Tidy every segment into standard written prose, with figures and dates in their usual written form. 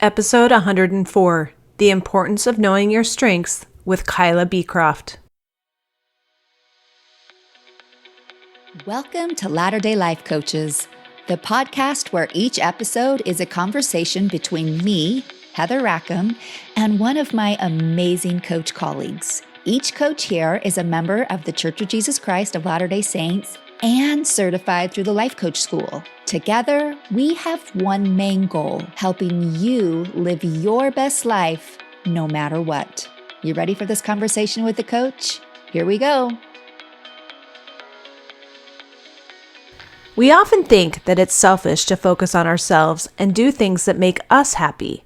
Episode 104, The Importance of Knowing Your Strengths with Kyla Beecroft. Welcome to Latter-day Life Coaches, the podcast where each episode is a conversation between me, Heather Rackham, and one of my amazing coach colleagues. Each coach here is a member of the Church of Jesus Christ of Latter-day Saints and certified through the Life Coach School. Together, we have one main goal, helping you live your best life no matter what. You ready for this conversation with the coach? Here we go. We often think that it's selfish to focus on ourselves and do things that make us happy.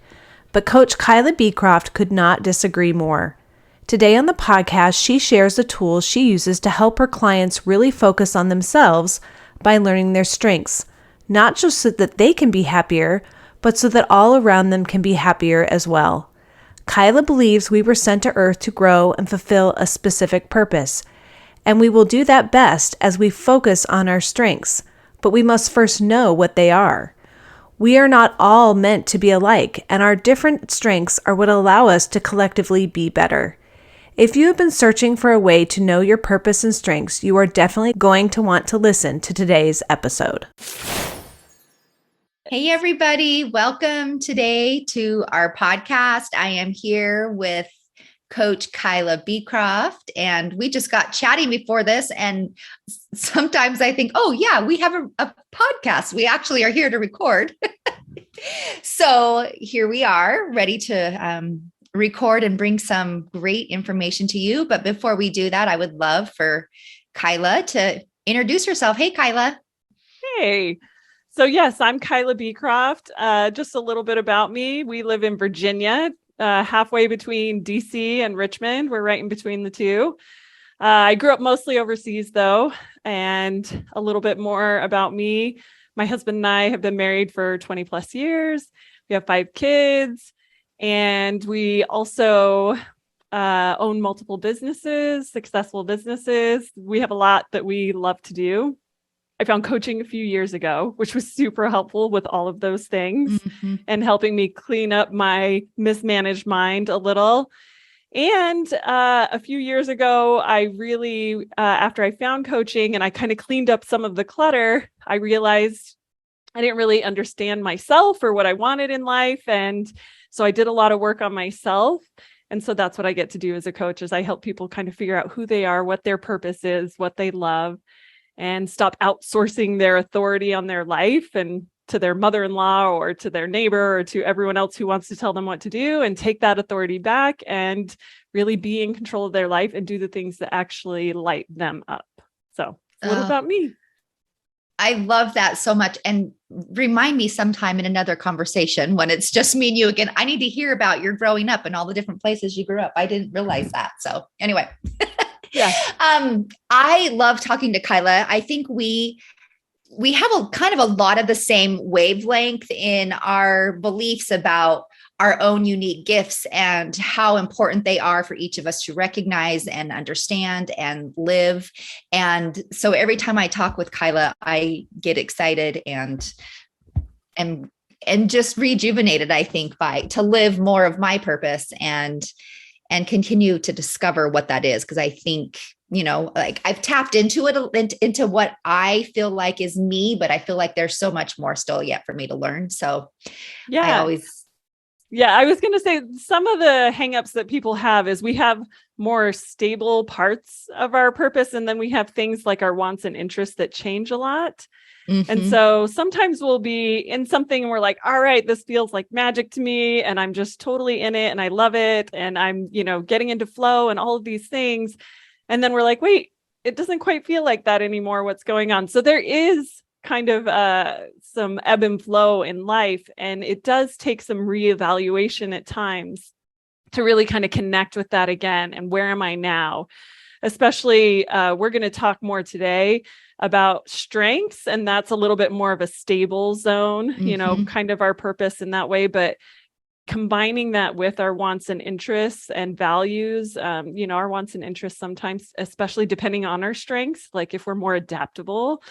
But Coach Kyla Beecroft could not disagree more. Today on the podcast, she shares the tools she uses to help her clients really focus on themselves by learning their strengths, not just so that they can be happier, but so that all around them can be happier as well. Kyla believes we were sent to earth to grow and fulfill a specific purpose, and we will do that best as we focus on our strengths, but we must first know what they are. We are not all meant to be alike, and our different strengths are what allow us to collectively be better. If you have been searching for a way to know your purpose and strengths, you are definitely going to want to listen to today's episode. Hey, everybody. Welcome today to our podcast. I am here with Coach Kyla Beecroft, and we just got chatting before this. And sometimes I think, oh, yeah, we have a podcast. We actually are here to record. So here we are, ready to record and bring some great information to you. But before we do that, I would love for Kyla to introduce herself. Hey, Kyla. Hey. So yes, I'm Kyla Beecroft. Just a little bit about me. We live in Virginia, halfway between DC and Richmond. We're right in between the two. I grew up mostly overseas though. And a little bit more about me. My husband and I have been married for 20 plus years. We have 5 kids. And we also own multiple businesses, successful businesses. We have a lot that we love to do. I found coaching a few years ago, which was super helpful with all of those things and helping me clean up my mismanaged mind a little. And a few years ago, I really, after I found coaching and I kind of cleaned up some of the clutter, I realized I didn't really understand myself or what I wanted in life. And so I did a lot of work on myself. And so that's what I get to do as a coach is I help people kind of figure out who they are, what their purpose is, what they love, and stop outsourcing their authority on their life and to their mother-in-law or to their neighbor or to everyone else who wants to tell them what to do, and take that authority back and really be in control of their life and do the things that actually light them up. So a little about me. I love that so much. And remind me sometime in another conversation when it's just me and you again. I need to hear about your growing up and all the different places you grew up. I didn't realize that. So anyway, yeah. I love talking to Kyla. I think we have a kind of a lot of the same wavelength in our beliefs about our own unique gifts and how important they are for each of us to recognize and understand and live. And so every time I talk with Kyla, I get excited and just rejuvenated, I think, to live more of my purpose and continue to discover what that is. Because I think, like I've tapped into it, into what I feel like is me, but I feel like there's so much more still yet for me to learn. So yeah, I was going to say some of the hangups that people have is we have more stable parts of our purpose. And then we have things like our wants and interests that change a lot. And so sometimes we'll be in something and we're like, all right, this feels like magic to me. And I'm just totally in it and I love it. And I'm, getting into flow and all of these things. And then we're like, wait, it doesn't quite feel like that anymore. What's going on? So there is kind of some ebb and flow in life. And it does take some reevaluation at times to really kind of connect with that again. And where am I now? Especially, we're going to talk more today about strengths. And that's a little bit more of a stable zone, kind of our purpose in that way. But combining that with our wants and interests and values, our wants and interests sometimes, especially depending on our strengths, like if we're more adaptable,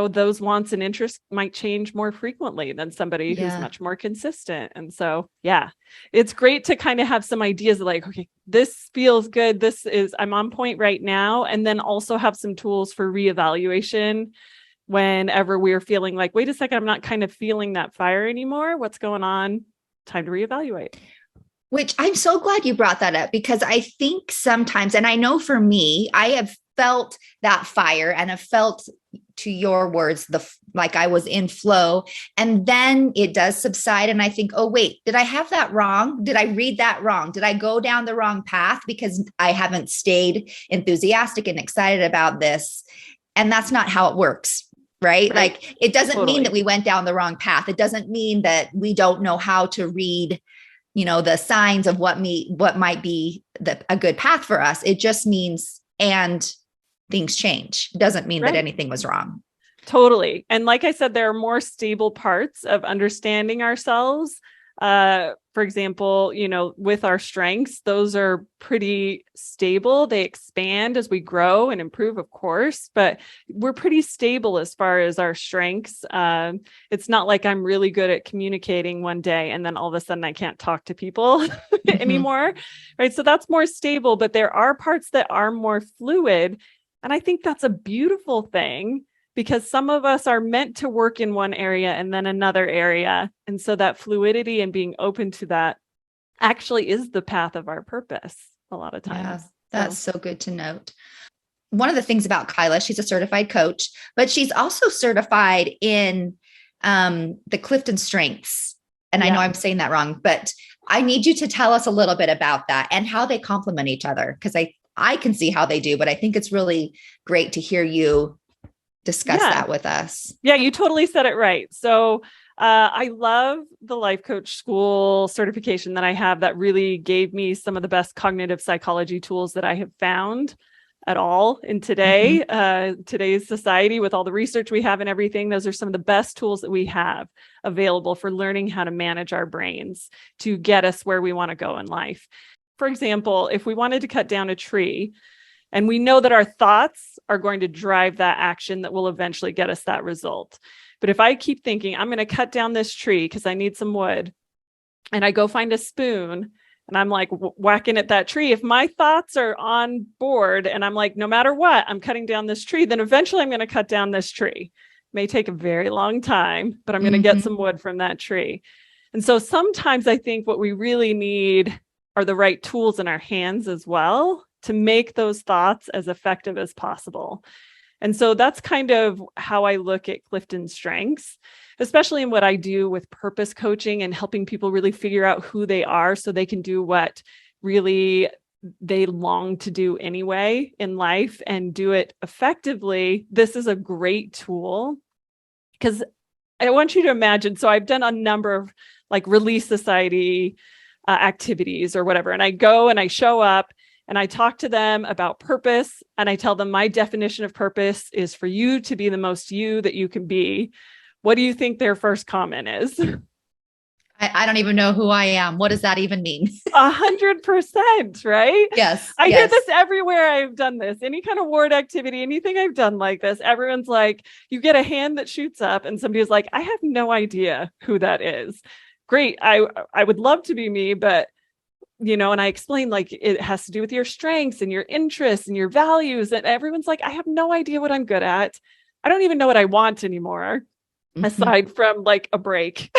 those wants and interests might change more frequently than somebody who's much more consistent. And so, yeah, it's great to kind of have some ideas of like, okay, this feels good. I'm on point right now. And then also have some tools for reevaluation whenever we're feeling like, wait a second, I'm not kind of feeling that fire anymore. What's going on? Time to reevaluate. Which I'm so glad you brought that up, because I think sometimes, and I know for me, I have felt that fire and have felt, to your words, like I was in flow, and then it does subside. And I think, oh, wait, did I have that wrong? Did I read that wrong? Did I go down the wrong path because I haven't stayed enthusiastic and excited about this? And that's not how it works. Right? Like, it doesn't mean that we went down the wrong path. It doesn't mean that we don't know how to read, the signs of what might be a good path for us. It just means, and things change. It doesn't mean that anything was wrong. Totally. And like I said, there are more stable parts of understanding ourselves. For example, with our strengths, those are pretty stable. They expand as we grow and improve, of course, but we're pretty stable as far as our strengths. It's not like I'm really good at communicating one day and then all of a sudden I can't talk to people anymore, right? So that's more stable, but there are parts that are more fluid. And I think that's a beautiful thing, because some of us are meant to work in one area and then another area. And so that fluidity and being open to that actually is the path of our purpose a lot of times. Yeah, that's so good to note. One of the things about Kyla, she's a certified coach, but she's also certified in the Clifton Strengths. And I know I'm saying that wrong, but I need you to tell us a little bit about that and how they complement each other, because I can see how they do, but I think it's really great to hear you discuss that with us. Yeah, you totally said it right. So I love the life coach school certification that I have. That really gave me some of the best cognitive psychology tools that I have found at all in today's society, with all the research we have and everything. Those are some of the best tools that we have available for learning how to manage our brains to get us where we want to go in life. For example, if we wanted to cut down a tree, and we know that our thoughts are going to drive that action that will eventually get us that result. But if I keep thinking, I'm going to cut down this tree because I need some wood, and I go find a spoon and I'm like whacking at that tree, if my thoughts are on board and I'm like, no matter what, I'm cutting down this tree, then eventually I'm going to cut down this tree. It may take a very long time, but I'm going to get some wood from that tree. And so sometimes I think what we really need are the right tools in our hands as well, to make those thoughts as effective as possible. And so that's kind of how I look at Clifton Strengths, especially in what I do with purpose coaching and helping people really figure out who they are so they can do what really they long to do anyway in life and do it effectively. This is a great tool, because I want you to imagine, so I've done a number of like Relief Society activities or whatever, and I go and I show up and I talk to them about purpose, and I tell them my definition of purpose is for you to be the most you that you can be. What do you think their first comment is? I don't even know who I am. What does that even mean? 100%, right? Yes. I hear this everywhere I've done this. Any kind of ward activity, anything I've done like this, everyone's like, you get a hand that shoots up and somebody's like, I have no idea who that is. Great. I would love to be me, but and I explain like it has to do with your strengths and your interests and your values. And everyone's like, I have no idea what I'm good at. I don't even know what I want anymore, aside from like a break.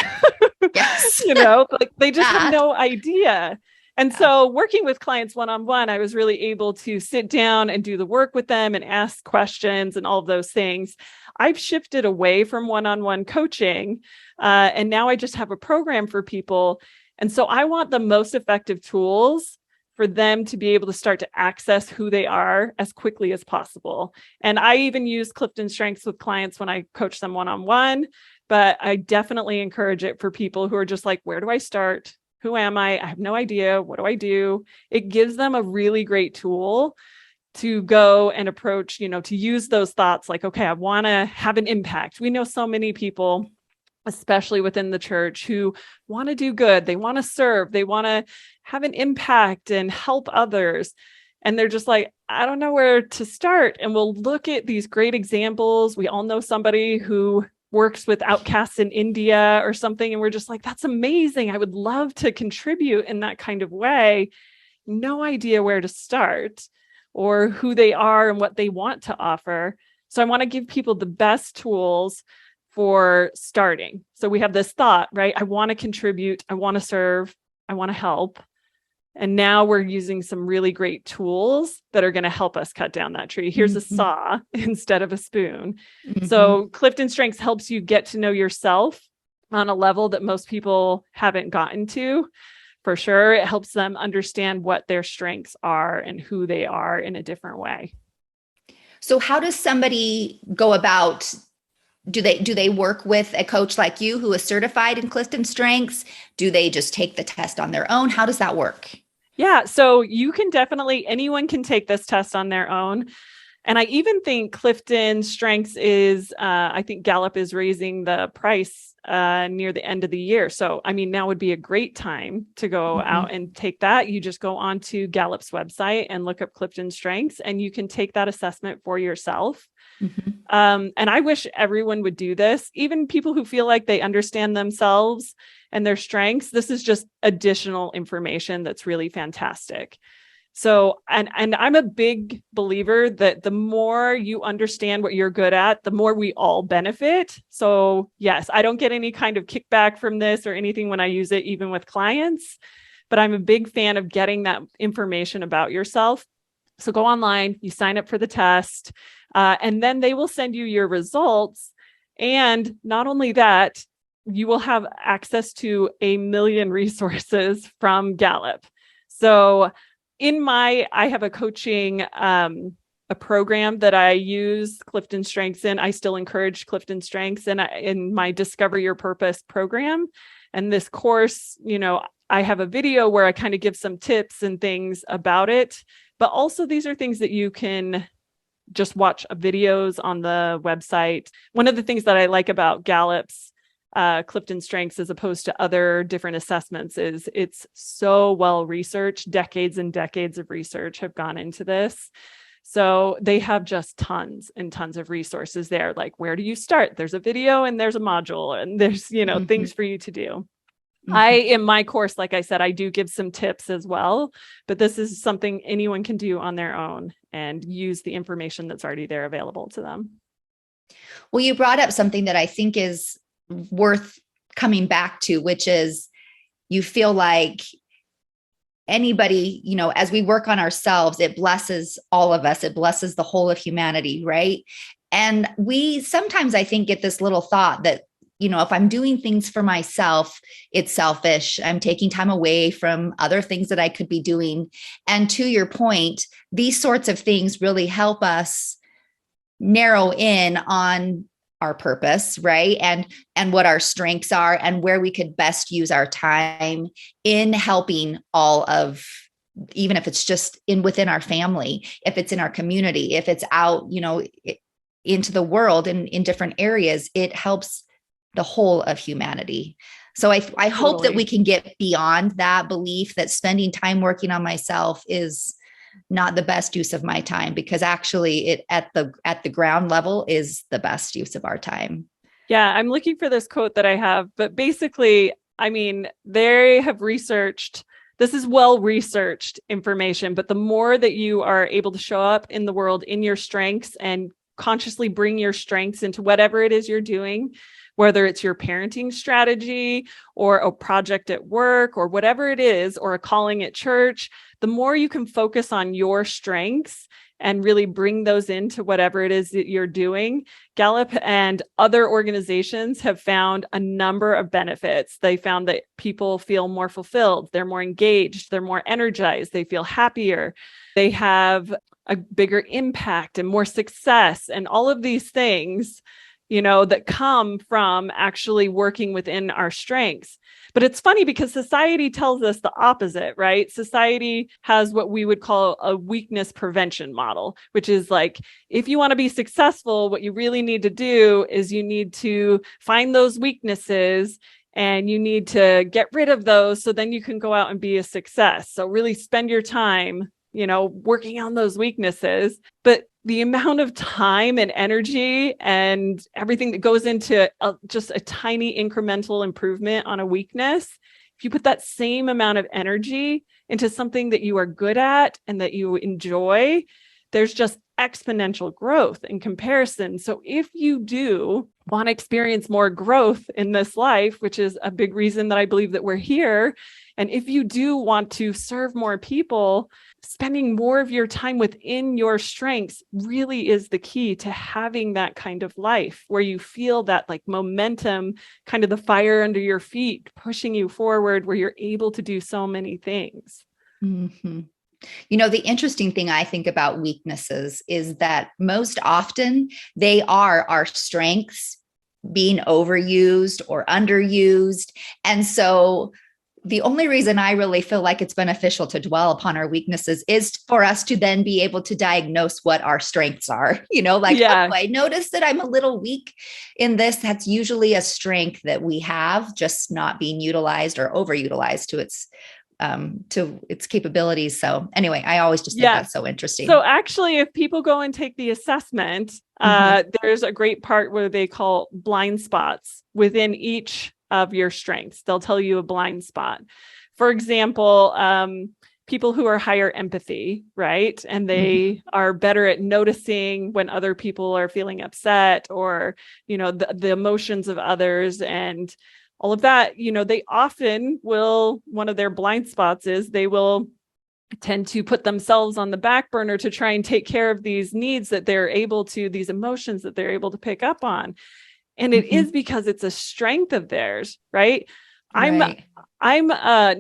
Yes. Like they just have no idea. And so working with clients one-on-one, I was really able to sit down and do the work with them and ask questions and all of those things. I've shifted away from one-on-one coaching. And now I just have a program for people. And so I want the most effective tools for them to be able to start to access who they are as quickly as possible. And I even use Clifton Strengths with clients when I coach them one-on-one, but I definitely encourage it for people who are just like, where do I start? Who am I? I have no idea. What do I do? It gives them a really great tool to go and approach, to use those thoughts like, okay, I want to have an impact. We know so many people, especially within the church, who want to do good. They want to serve. They want to have an impact and help others. And they're just like, I don't know where to start. And we'll look at these great examples. We all know somebody who works with outcasts in India or something. And we're just like, that's amazing. I would love to contribute in that kind of way. No idea where to start or who they are and what they want to offer. So I want to give people the best tools for starting. So we have this thought, right? I want to contribute. I want to serve. I want to help. And now we're using some really great tools that are going to help us cut down that tree. Here's a saw instead of a spoon. So Clifton Strengths helps you get to know yourself on a level that most people haven't gotten to. For sure, it helps them understand what their strengths are and who they are in a different way. So how does somebody go about, do they work with a coach like you who is certified in Clifton Strengths? Do they just take the test on their own? How does that work? Yeah, so you can definitely, anyone can take this test on their own. And I even think Clifton Strengths is, I think Gallup is raising the price near the end of the year. So, I mean, now would be a great time to go out and take that. You just go onto Gallup's website and look up Clifton Strengths, and you can take that assessment for yourself. And I wish everyone would do this, even people who feel like they understand themselves and their strengths. This is just additional information that's really fantastic. So, and I'm a big believer that the more you understand what you're good at, the more we all benefit. So yes, I don't get any kind of kickback from this or anything when I use it, even with clients, but I'm a big fan of getting that information about yourself. So go online, you sign up for the test, and then they will send you your results. And not only that, you will have access to 1 million resources from Gallup. So I have a coaching, a program that I use Clifton Strengths in. I still encourage Clifton Strengths in my Discover Your Purpose program. And this course, I have a video where I kind of give some tips and things about it. But also these are things that you can just watch videos on the website. One of the things that I like about Gallup's Clifton Strengths as opposed to other different assessments is it's so well researched. Decades and decades of research have gone into this. So they have just tons and tons of resources there. Like, where do you start? There's a video and there's a module and there's, things for you to do. In my course, like I said, I do give some tips as well, but this is something anyone can do on their own and use the information that's already there available to them. Well, you brought up something that I think is worth coming back to, which is you feel like anybody, as we work on ourselves, it blesses all of us. It blesses the whole of humanity, right? And we sometimes, I think, get this little thought that, if I'm doing things for myself, it's selfish. I'm taking time away from other things that I could be doing. And to your point, these sorts of things really help us narrow in on our purpose, right? And what our strengths are and where we could best use our time in helping all of, even if it's just within our family, if it's in our community, if it's out, into the world and in different areas, it helps the whole of humanity. So I hope that we can get beyond that belief that spending time working on myself is not the best use of my time, because actually it at the ground level is the best use of our time. Yeah, I'm looking for this quote that I have, but basically, I mean, they have researched, this is well-researched information, but the more that you are able to show up in the world in your strengths and consciously bring your strengths into whatever it is you're doing, whether it's your parenting strategy or a project at work or whatever it is, or a calling at church, the more you can focus on your strengths and really bring those into whatever it is that you're doing. Gallup and other organizations have found a number of benefits. They found that people feel more fulfilled, they're more engaged, they're more energized, they feel happier, they have a bigger impact and more success, and all of these things that come from actually working within our strengths. But it's funny because society tells us the opposite, right? Society has what we would call a weakness prevention model, which is like, if you want to be successful, what you really need to do is you need to find those weaknesses and you need to get rid of those so then you can go out and be a success. So really spend your time working on those weaknesses. But the amount of time and energy and everything that goes into just a tiny incremental improvement on a weakness, if you put that same amount of energy into something that you are good at and that you enjoy, there's just exponential growth in comparison. So if you do want to experience more growth in this life, which is a big reason that I believe that we're here, and if you do want to serve more people, spending more of your time within your strengths really is the key to having that kind of life where you feel that like momentum, kind of the fire under your feet, pushing you forward, where you're able to do so many things. Mm-hmm. The interesting thing I think about weaknesses is that most often they are our strengths being overused or underused. And so the only reason I really feel like it's beneficial to dwell upon our weaknesses is for us to then be able to diagnose what our strengths are. Oh, I noticed that I'm a little weak in this. That's usually a strength that we have, just not being utilized or overutilized to its capabilities. So anyway, I always just think that's so interesting. So actually, if people go and take the assessment, there's a great part where they call blind spots within each of your strengths. They'll tell you a blind spot. For example, people who are higher empathy, right? And they are better at noticing when other people are feeling upset or, the emotions of others and all of that, they often will, one of their blind spots is they will tend to put themselves on the back burner to try and take care of these needs that they're able to, these emotions that they're able to pick up on. And it is because it's a strength of theirs, right? Right. I'm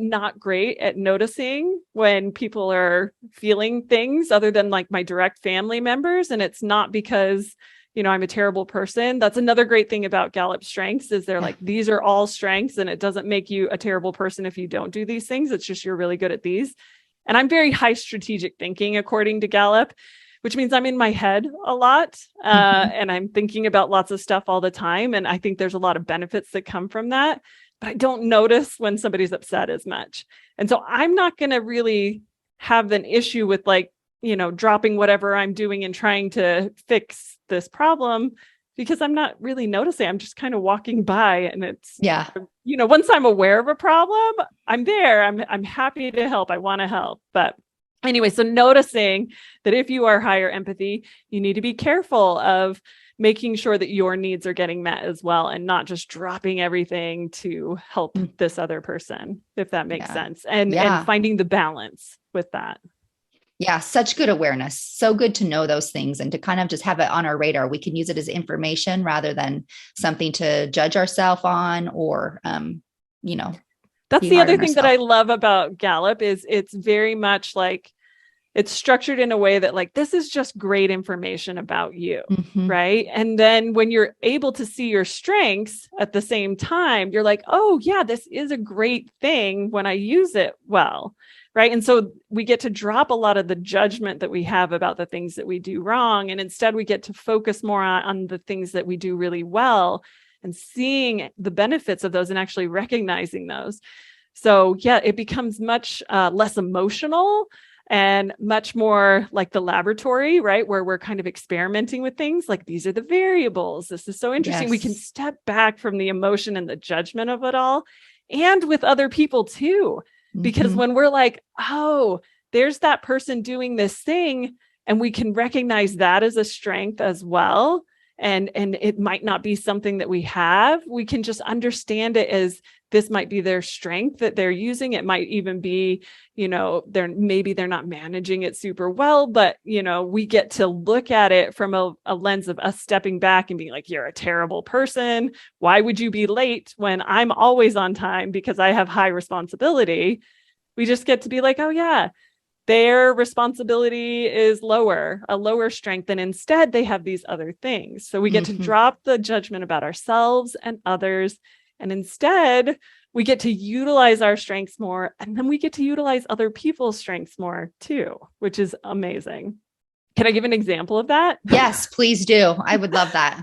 not great at noticing when people are feeling things other than like my direct family members. And it's not because I'm a terrible person. That's another great thing about Gallup strengths is they're like, these are all strengths and it doesn't make you a terrible person if you don't do these things. It's just, you're really good at these. And I'm very high strategic thinking according to Gallup, which means I'm in my head a lot and I'm thinking about lots of stuff all the time. And I think there's a lot of benefits that come from that, but I don't notice when somebody's upset as much. And so I'm not going to really have an issue with dropping whatever I'm doing and trying to fix this problem because I'm not really noticing. I'm just kind of walking by and it's, once I'm aware of a problem, I'm there. I'm happy to help. I want to help. But anyway, so noticing that if you are higher empathy, you need to be careful of making sure that your needs are getting met as well and not just dropping everything to help this other person, if that makes sense. And finding the balance with that. Yeah, such good awareness. So good to know those things and to kind of just have it on our radar. We can use it as information rather than something to judge ourselves on or, That's the other thing that I love about Gallup is it's very much like it's structured in a way that like, this is just great information about you, right? And then when you're able to see your strengths at the same time, you're like, oh yeah, this is a great thing when I use it well. Right. And so we get to drop a lot of the judgment that we have about the things that we do wrong. And instead we get to focus more on the things that we do really well and seeing the benefits of those and actually recognizing those. So yeah, it becomes much less emotional and much more like the laboratory, right? Where we're kind of experimenting with things like these are the variables. This is so interesting. We can step back from the emotion and the judgment of it all and with other people too. Because when we're like, oh, there's that person doing this thing, and we can recognize that as a strength as well. And it might not be something that we have. We can just understand it as this might be their strength that they're using. It might even be, they're not managing it super well, but we get to look at it from a lens of us stepping back and being like, you're a terrible person. Why would you be late when I'm always on time because I have high responsibility? We just get to be like, oh yeah, their responsibility is a lower strength. And instead they have these other things. So we get to drop the judgment about ourselves and others. And instead we get to utilize our strengths more. And then we get to utilize other people's strengths more too, which is amazing. Can I give an example of that? Yes, please do. I would love that.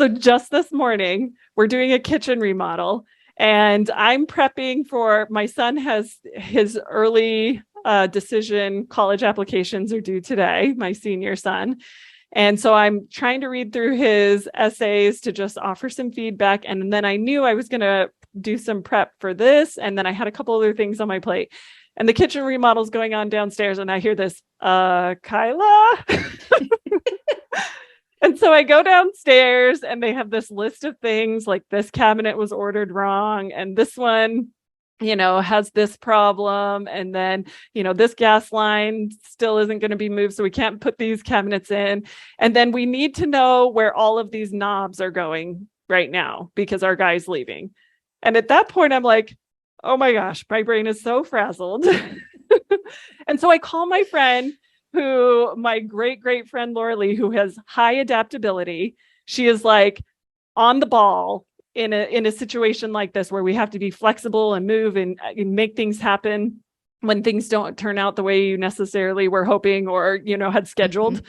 So just this morning, we're doing a kitchen remodel and I'm prepping for, my son has his early decision college applications are due today, my senior son. And so I'm trying to read through his essays to just offer some feedback. And then I knew I was going to do some prep for this. And then I had a couple other things on my plate. And the kitchen remodel's going on downstairs. And I hear this, Kyla? And so I go downstairs and they have this list of things like this cabinet was ordered wrong. And this one, has this problem. And then, this gas line still isn't going to be moved. So we can't put these cabinets in. And then we need to know where all of these knobs are going right now because our guy's leaving. And at that point, I'm like, oh my gosh, my brain is so frazzled. And so I call my friend, my great friend, Laura Lee, who has high adaptability. She is like on the ball in a situation like this where we have to be flexible and move and make things happen when things don't turn out the way you necessarily were hoping or, had scheduled. Mm-hmm.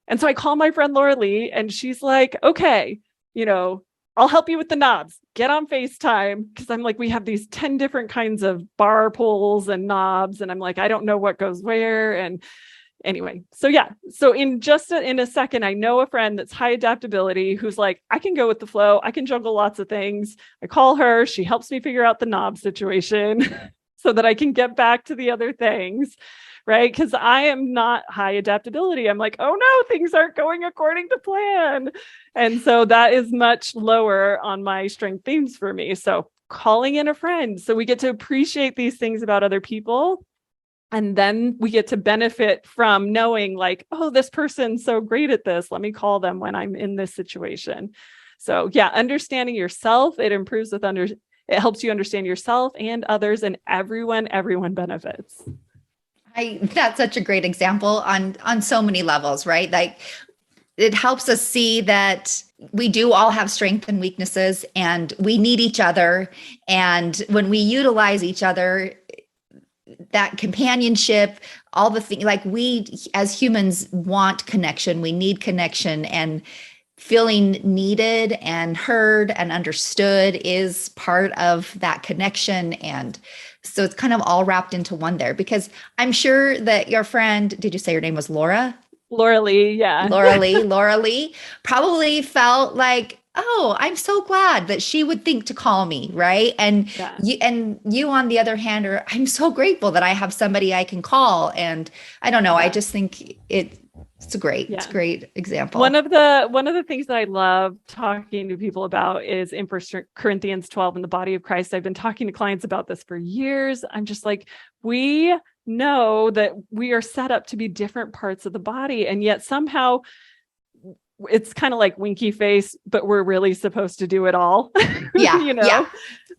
And so I call my friend Laura Lee and she's like, okay, I'll help you with the knobs. Get on FaceTime. Because I'm like, we have these 10 different kinds of bar pulls and knobs. And I'm like, I don't know what goes where. And anyway, so in a second, I know a friend that's high adaptability who's like, I can go with the flow. I can juggle lots of things. I call her. She helps me figure out the knob situation so that I can get back to the other things, right? Because I am not high adaptability. I'm like, oh no, things aren't going according to plan. And so that is much lower on my strength themes for me. So calling in a friend. So we get to appreciate these things about other people. And then we get to benefit from knowing like, oh, this person's so great at this. Let me call them when I'm in this situation. So yeah, understanding yourself, it improves it helps you understand yourself and others, and everyone benefits. That's such a great example on so many levels, right? Like it helps us see that we do all have strengths and weaknesses and we need each other. And when we utilize each other, that companionship, all the things, like we as humans want connection, we need connection, and feeling needed and heard and understood is part of that connection. And so it's kind of all wrapped into one there, because I'm sure that your friend, did you say her name was Laura? Laura Lee, yeah. Laura Lee probably felt like, oh, I'm so glad that she would think to call me, right? And you on the other hand, I'm so grateful that I have somebody I can call. And I don't know, I just think it's a great example. One of the things that I love talking to people about is in 1 Corinthians 12 in the body of Christ. I've been talking to clients about this for years. I'm just like, we know that we are set up to be different parts of the body, and yet somehow it's kind of like winky face, but we're really supposed to do it all. Yeah. Yeah.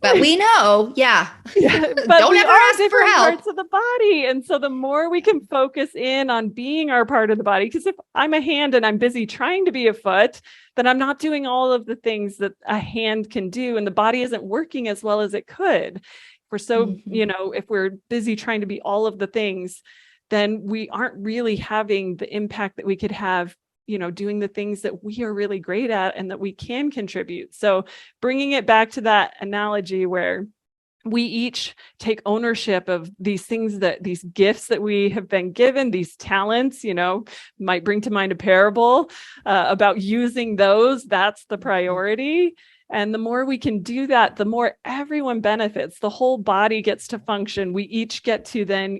But we know. Yeah. But don't ever ask for help. Parts of the body. And so the more we can focus in on being our part of the body, because if I'm a hand and I'm busy trying to be a foot, then I'm not doing all of the things that a hand can do. And the body isn't working as well as it could. We're so, if we're busy trying to be all of the things, then we aren't really having the impact that we could have, doing the things that we are really great at and that we can contribute. So bringing it back to that analogy where we each take ownership of these things, these gifts that we have been given, these talents, might bring to mind a parable about using those. That's the priority. And the more we can do that, the more everyone benefits. The whole body gets to function. We each get to then,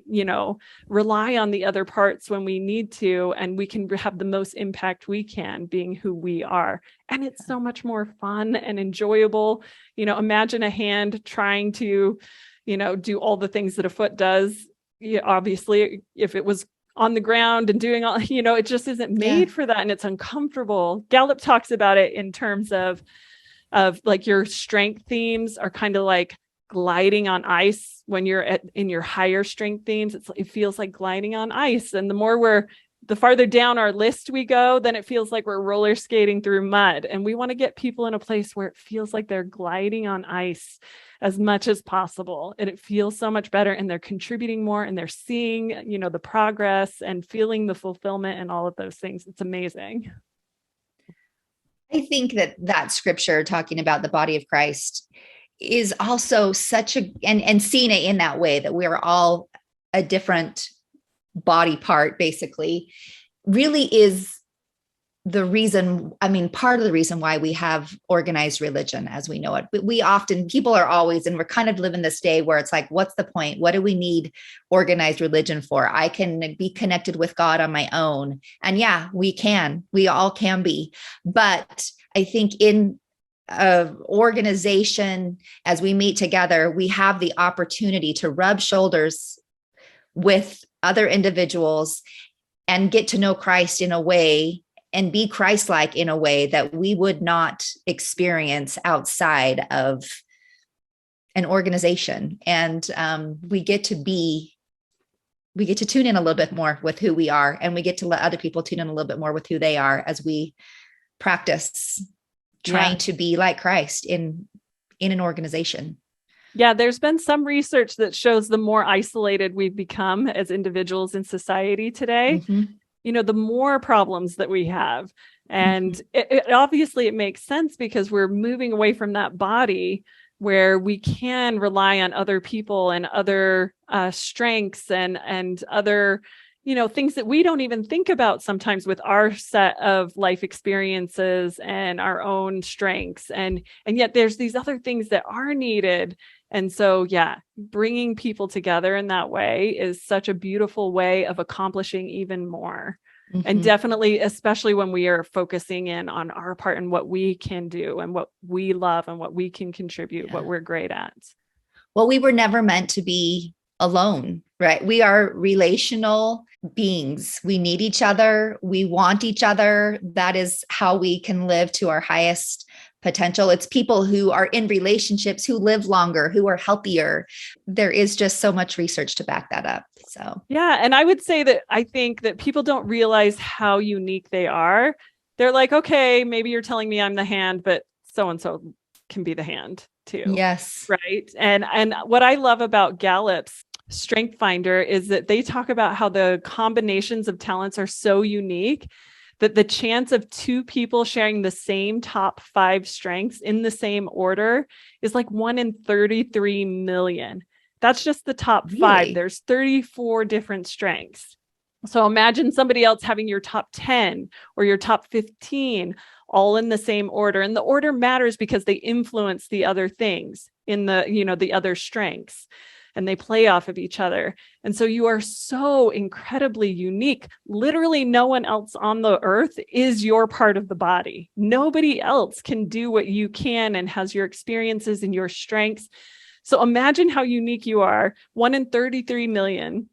rely on the other parts when we need to, and we can have the most impact we can being who we are. And it's so much more fun and enjoyable. Imagine a hand trying to, do all the things that a foot does. Obviously, if it was on the ground and doing all, it just isn't made for that, and it's uncomfortable. Gallup talks about it in terms of like your strength themes are kind of like gliding on ice. When you're in your higher strength themes, it feels like gliding on ice. And the farther down our list we go, then it feels like we're roller skating through mud. And we want to get people in a place where it feels like they're gliding on ice as much as possible. And it feels so much better, and they're contributing more, and they're seeing, the progress and feeling the fulfillment and all of those things. It's amazing. I think that scripture talking about the body of Christ is also such and seeing it in that way, that we are all a different body part, basically, really is the reason, I mean, part of the reason why we have organized religion as we know it. But we often, people are always, and we're kind of living this day where it's like, what's the point? What do we need organized religion for? I can be connected with God on my own. And yeah, we all can be. But I think in organization, as we meet together, we have the opportunity to rub shoulders with other individuals and get to know Christ in a way and be Christ-like in a way that we would not experience outside of an organization. And we get to tune in a little bit more with who we are, and we get to let other people tune in a little bit more with who they are as we practice trying to be like Christ in an organization. Yeah, there's been some research that shows the more isolated we've become as individuals in society today, the more problems that we have. And it obviously it makes sense because we're moving away from that body where we can rely on other people and other strengths and other, things that we don't even think about sometimes with our set of life experiences and our own strengths. And yet there's these other things that are needed. And so, yeah, bringing people together in that way is such a beautiful way of accomplishing even more. And definitely, especially when we are focusing in on our part and what we can do and what we love and what we can contribute, what we're great at. Well, we were never meant to be alone, right? We are relational beings. We need each other. We want each other. That is how we can live to our highest potential. It's people who are in relationships who live longer, who are healthier. There is just so much research to back that up. So, yeah. And I would say that I think that people don't realize how unique they are. They're like, okay, maybe you're telling me I'm the hand, but so-and-so can be the hand too. yes. Right. And what I love about Gallup's Strength Finder is that they talk about how the combinations of talents are so unique that the chance of two people sharing the same top 5 strengths in the same order is like 1 in 33 million. That's just the top 5. Really? There's 34 different strengths. So imagine somebody else having your top 10 or your top 15 all in the same order. And the order matters because they influence the other things in the other strengths, and they play off of each other. And so you are so incredibly unique. Literally no one else on the earth is your part of the body. Nobody else can do what you can and has your experiences and your strengths. So imagine how unique you are. 1 in 33 million.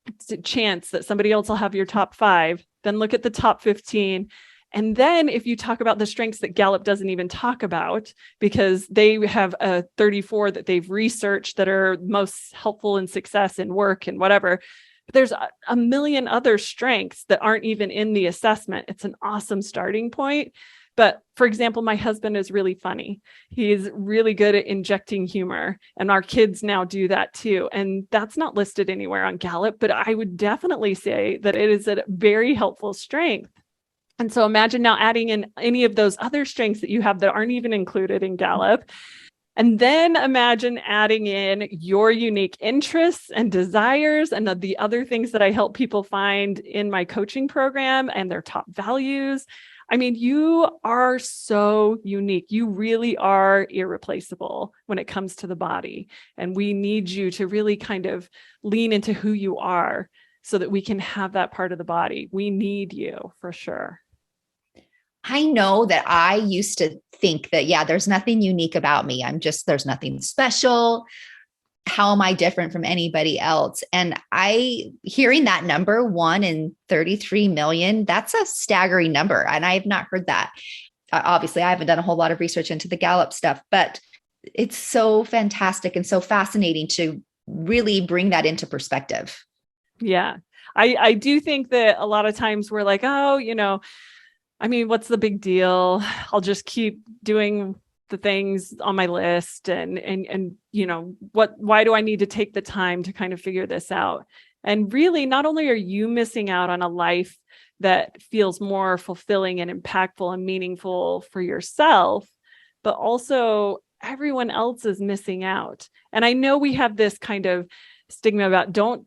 It's a chance that somebody else will have your top 5. Then look at the top 15. And then if you talk about the strengths that Gallup doesn't even talk about, because they have 34 that they've researched that are most helpful in success in work and whatever. But there's a million other strengths that aren't even in the assessment. It's an awesome starting point. But for example, my husband is really funny. He's really good at injecting humor, and our kids now do that too. And that's not listed anywhere on Gallup, but I would definitely say that it is a very helpful strength. And so imagine now adding in any of those other strengths that you have that aren't even included in Gallup. And then imagine adding in your unique interests and desires and the other things that I help people find in my coaching program and their top values. I mean, you are so unique. You really are irreplaceable when it comes to the body. And we need you to really kind of lean into who you are so that we can have that part of the body. We need you for sure. I know that I used to think that, there's nothing unique about me. There's nothing special. How am I different from anybody else? And hearing that number 1 in 33 million, that's a staggering number. And I have not heard that. Obviously, I haven't done a whole lot of research into the Gallup stuff, but it's so fantastic and so fascinating to really bring that into perspective. Yeah, I do think that a lot of times we're like, oh, I mean, what's the big deal? I'll just keep doing the things on my list and why do I need to take the time to kind of figure this out? And really, not only are you missing out on a life that feels more fulfilling and impactful and meaningful for yourself, but also everyone else is missing out. And I know we have this kind of stigma about don't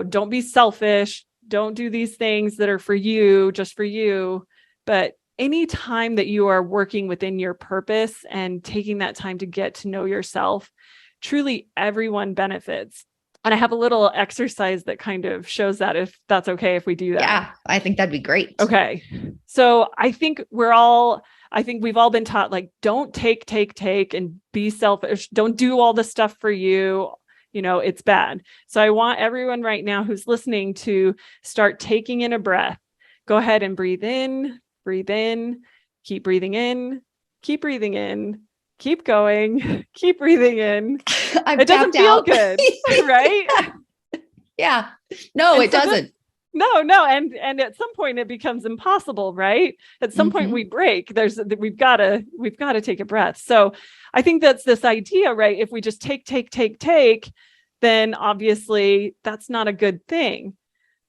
don't be selfish. Don't do these things that are for you, just for you. But any time that you are working within your purpose and taking that time to get to know yourself, truly everyone benefits. And I have a little exercise that kind of shows that, if that's okay, if we do that. Yeah, I think that'd be great. Okay. So I think we've all been taught, like, don't take and be selfish. Don't do all the stuff for you. It's bad. So I want everyone right now who's listening to start taking in a breath. Go ahead and breathe in, keep breathing in, keep breathing in, keep going, keep breathing in. It doesn't feel good, right? Yeah. No, it doesn't. No. And at some point it becomes impossible, right? At some point we break. We've got to take a breath. So I think that's this idea, right? If we just take, then obviously that's not a good thing.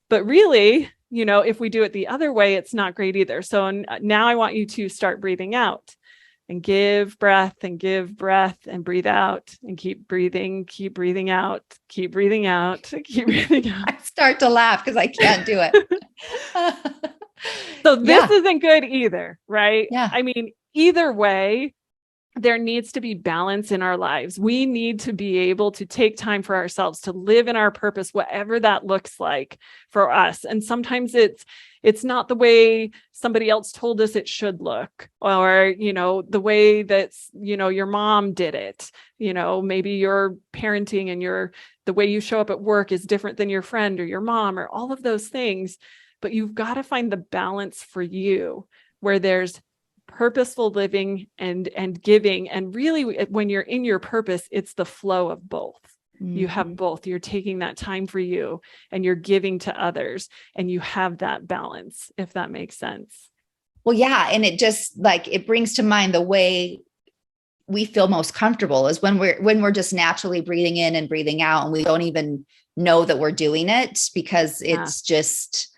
But really, if we do it the other way, it's not great either. So now I want you to start breathing out and give breath and breathe out and keep breathing out, keep breathing out, keep breathing out. I start to laugh because I can't do it. So this isn't good either, right? Yeah. I mean, either way, there needs to be balance in our lives. We need to be able to take time for ourselves to live in our purpose, whatever that looks like for us. And sometimes it's not the way somebody else told us it should look, or, the way that's, your mom did it. Maybe your parenting and the way you show up at work is different than your friend or your mom, or all of those things. But you've got to find the balance for you where there's purposeful living and giving. And really, when you're in your purpose, it's the flow of both. You have both. You're taking that time for you and you're giving to others, and you have that balance, if that makes sense. Well, yeah. And it just it brings to mind the way we feel most comfortable is when we're just naturally breathing in and breathing out, and we don't even know that we're doing it, because it's just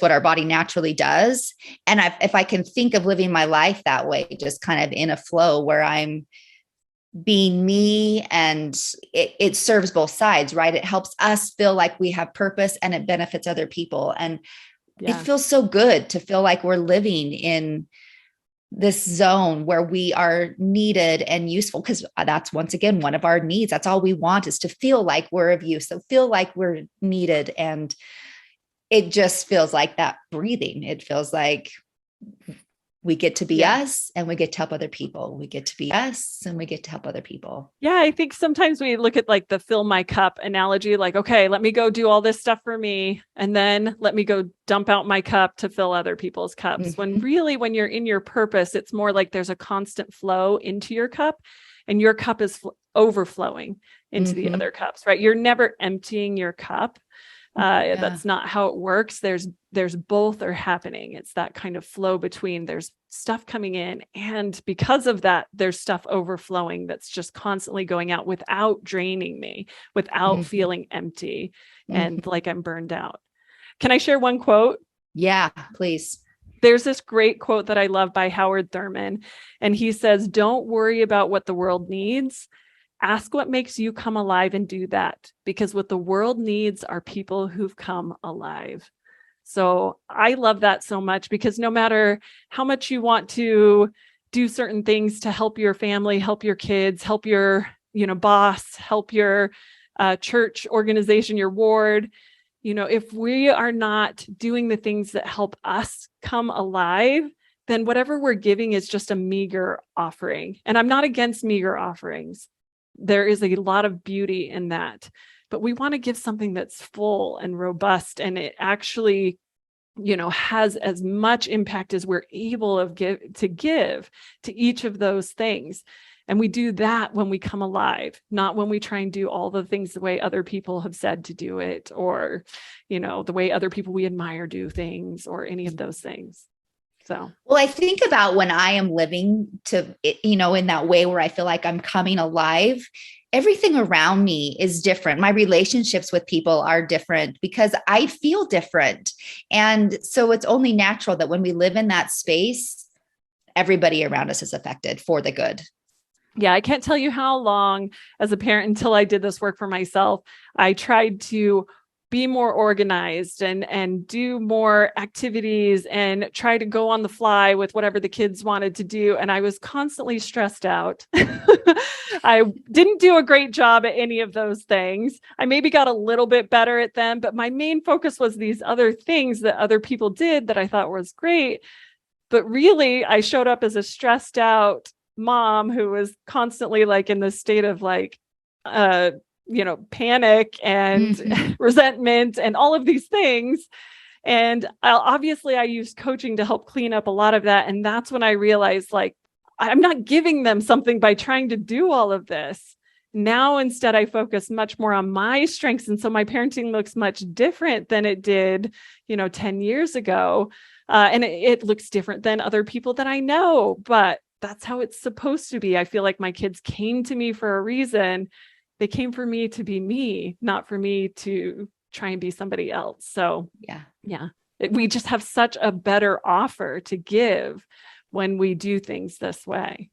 what our body naturally does. And if I can think of living my life that way, just kind of in a flow where I'm being me, and it serves both sides, right? It helps us feel like we have purpose, and it benefits other people. And it feels so good to feel like we're living in this zone where we are needed and useful, because that's, once again, one of our needs. That's all we want, is to feel like we're of use. So feel like we're needed. And it just feels like that breathing. It feels like we get to be us, and we get to help other people. We get to be us, and we get to help other people. Yeah. I think sometimes we look at the fill my cup analogy, okay, let me go do all this stuff for me, and then let me go dump out my cup to fill other people's cups. When really, when you're in your purpose, it's more like there's a constant flow into your cup, and your cup is overflowing into the other cups, right? You're never emptying your cup. That's not how it works. There's both are happening. It's that kind of flow between, there's stuff coming in, and because of that, there's stuff overflowing that's just constantly going out without draining me, without feeling empty and like I'm burned out. Can I share one quote? Yeah, please. There's this great quote that I love by Howard Thurman, and he says, "Don't worry about what the world needs. Ask what makes you come alive and do that, because what the world needs are people who've come alive." So I love that so much, because no matter how much you want to do certain things to help your family, help your kids, help your, boss, help your church organization, your ward, if we are not doing the things that help us come alive, then whatever we're giving is just a meager offering. And I'm not against meager offerings. There is a lot of beauty in that, but we want to give something that's full and robust, and it actually, has as much impact as we're able to give to each of those things. And we do that when we come alive, not when we try and do all the things the way other people have said to do it, or, the way other people we admire do things, or any of those things. So, well, I think about when I am living in that way where I feel like I'm coming alive, everything around me is different. My relationships with people are different because I feel different. And so it's only natural that when we live in that space, everybody around us is affected for the good. Yeah, I can't tell you how long as a parent until I did this work for myself. I tried to be more organized and do more activities and try to go on the fly with whatever the kids wanted to do. And I was constantly stressed out. I didn't do a great job at any of those things. I maybe got a little bit better at them, but my main focus was these other things that other people did that I thought was great. But really, I showed up as a stressed out mom who was constantly like in this state of like, panic and resentment and all of these things. And obviously I used coaching to help clean up a lot of that. And that's when I realized like, I'm not giving them something by trying to do all of this. Now, instead, I focus much more on my strengths. And so my parenting looks much different than it did, 10 years ago. And it looks different than other people that I know, but that's how it's supposed to be. I feel like my kids came to me for a reason. They came for me to be me, not for me to try and be somebody else. So yeah, we just have such a better offer to give when we do things this way.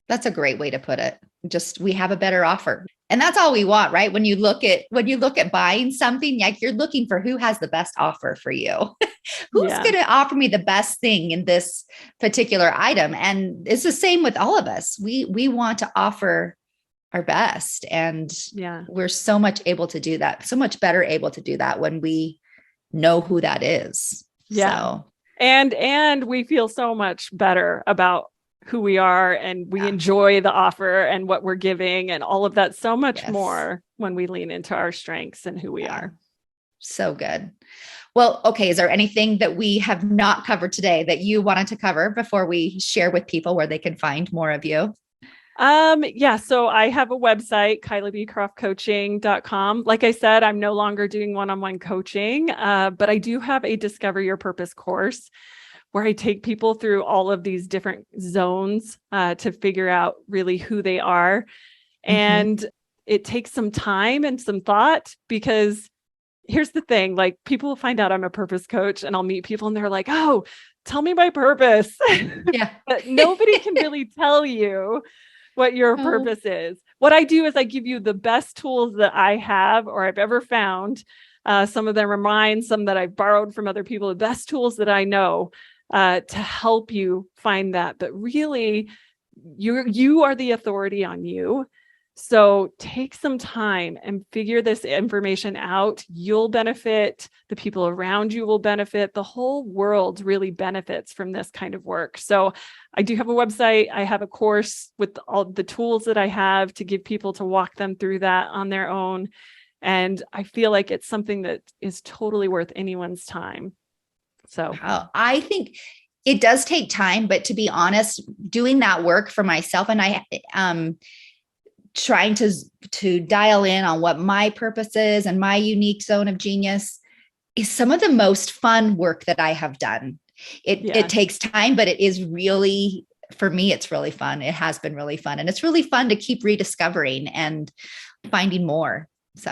That's a great way to put it. Just, we have a better offer. And that's all we want, right? When you look at buying something, like you're looking for who has the best offer for you. Who's going to offer me the best thing in this particular item? And it's the same with all of us. We want to offer our best. And we're so much able to do that, so much better able to do that when we know who that is. Yeah. So. And we feel so much better about who we are, and we enjoy the offer and what we're giving and all of that so much more when we lean into our strengths and who we are. So good. Well, okay. Is there anything that we have not covered today that you wanted to cover before we share with people where they can find more of you? So I have a website, KylaBeecroftCoaching.com. Like I said, I'm no longer doing one-on-one coaching, but I do have a Discover Your Purpose course where I take people through all of these different zones to figure out really who they are. And it takes some time and some thought, because here's the thing, like people will find out I'm a purpose coach and I'll meet people and they're like, oh, tell me my purpose. Yeah. But nobody can really tell you what your purpose is. What I do is I give you the best tools that I have or I've ever found. Some of them are mine, some that I've borrowed from other people, the best tools that I know to help you find that. But really, you are the authority on you. So take some time and figure this information out. You'll benefit. The people around you will benefit. The whole world really benefits from this kind of work. So I do have a website. I have a course with all the tools that I have to give people to walk them through that on their own. And I feel like it's something that is totally worth anyone's time. So I think it does take time, but to be honest, doing that work for myself, and I trying to dial in on what my purpose is and my unique zone of genius is some of the most fun work that I have done. It takes time, but it is really, for me, it's really fun. It has been really fun. And it's really fun to keep rediscovering and finding more. So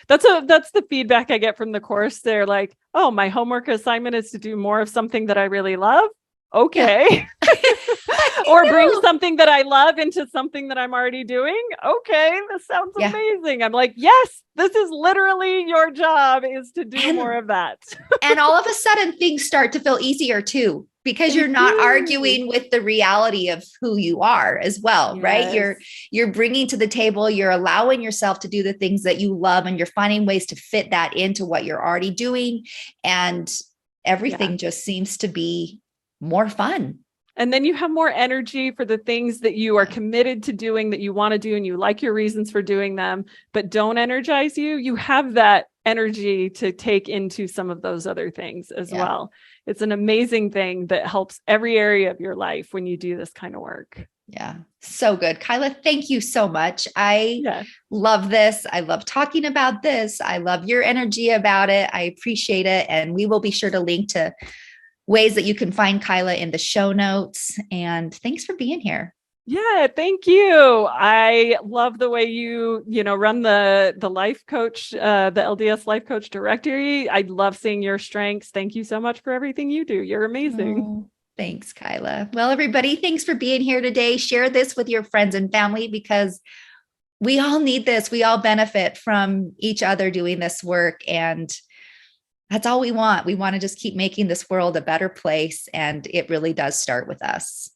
that's the feedback I get from the course. They're like, oh, my homework assignment is to do more of something that I really love. Okay. Or bring something that I love into something that I'm already doing. Okay. This sounds amazing. I'm like, yes, this is literally your job, is to do more of that. And all of a sudden things start to feel easier too, because you're not arguing with the reality of who you are as well, right? You're bringing to the table, you're allowing yourself to do the things that you love, and you're finding ways to fit that into what you're already doing. And everything just seems to be more fun. And then you have more energy for the things that you are committed to doing, that you want to do, and you like your reasons for doing them, but don't energize you. You have that energy to take into some of those other things as well. It's an amazing thing that helps every area of your life when you do this kind of work. Yeah. So good. Kyla, thank you so much. I love this. I love talking about this. I love your energy about it. I appreciate it. And we will be sure to link to ways that you can find Kyla in the show notes. And thanks for being here. Yeah, thank you. I love the way you run the life coach, the LDS life coach directory. I love seeing your strengths. Thank you so much for everything you do. You're amazing. Oh, Thanks, Kyla. Well, everybody, thanks for being here today. Share this with your friends and family because we all need this. We all benefit from each other doing this work. And that's all we want. We want to just keep making this world a better place. And it really does start with us.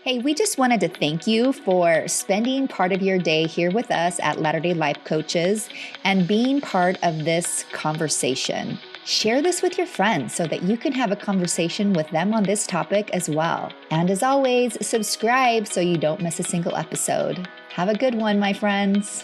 Hey, we just wanted to thank you for spending part of your day here with us at Latter-day Life Coaches and being part of this conversation. Share this with your friends so that you can have a conversation with them on this topic as well. And as always, subscribe so you don't miss a single episode. Have a good one, my friends.